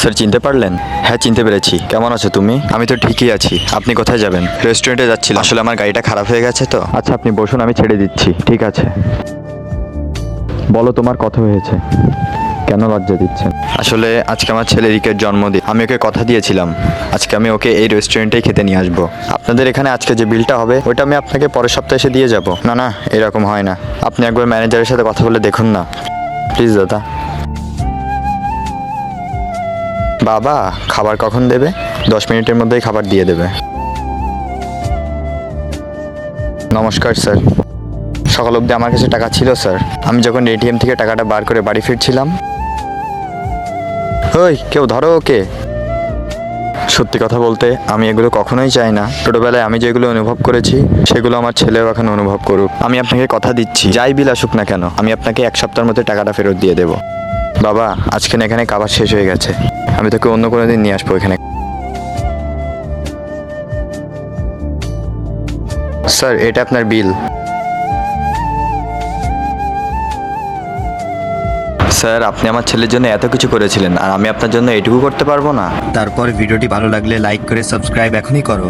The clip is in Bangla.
স্যার চিনতে পারলেন? হ্যাঁ চিনতে পেরেছি। কেমন আছো তুমি? আমি তো ঠিকই আছি। আপনি কোথায় যাবেন? রেস্টুরেন্টে যাচ্ছিলাম, আসলে আমার গাড়িটা খারাপ হয়ে গেছে তো। আচ্ছা আপনি বসুন, আমি ছেড়ে দিচ্ছি। ঠিক আছে, বলো তোমার কথা হয়েছে, কেন লজ্জা দিচ্ছেন? আসলে আজকে আমার ছেলে রিকের জন্মদিন। আমি ওকে কথা দিয়েছিলাম আজকে আমি ওকে এই রেস্টুরেন্টেই খেতে নিয়ে আসবো। আপনাদের এখানে আজকে যে বিলটা হবে ওটা আমি আপনাকে পরের সপ্তাহে এসে দিয়ে যাব। না না, এরকম হয় না। আপনি একবার ম্যানেজারের সাথে কথা বলে দেখুন না প্লিজ দাদা। বাবা খাবার কখন দেবে? 10 মিনিটের মধ্যেই খাবার দিয়ে দেবে। নমস্কার স্যার। সকাল অবধি আমার কাছে টাকা ছিল স্যার। আমি যখন এটিএম থেকে টাকাটা বার করে বাড়ি ফিরছিলাম। ওই কেউ ধরো ওকে। সত্যি কথা বলতে আমি এগুলো কখনোই চাই না। ছোটবেলায় আমি যেগুলো অনুভব করেছি সেগুলো আমার ছেলেও এখন অনুভব করুক। আমি আপনাকে কথা দিচ্ছি, যাই বিল আসুক না কেন আমি আপনাকে 1 সপ্তাহের মধ্যে টাকাটা ফেরত দিয়ে দেবো। বাবা আজকে না এখানে খাবার শেষ হয়ে গেছে, আমি তোকে অন্য কোনো দিন নিয়ে আসবো এখানে। স্যার এটা আপনার বিল। স্যার আপনি আমার ছেলের জন্য এত কিছু করেছিলেন আর আমি আপনার জন্য এটুকু করতে পারবো না? তারপর ভিডিওটি ভালো লাগলে লাইক করে সাবস্ক্রাইব এখনই করো।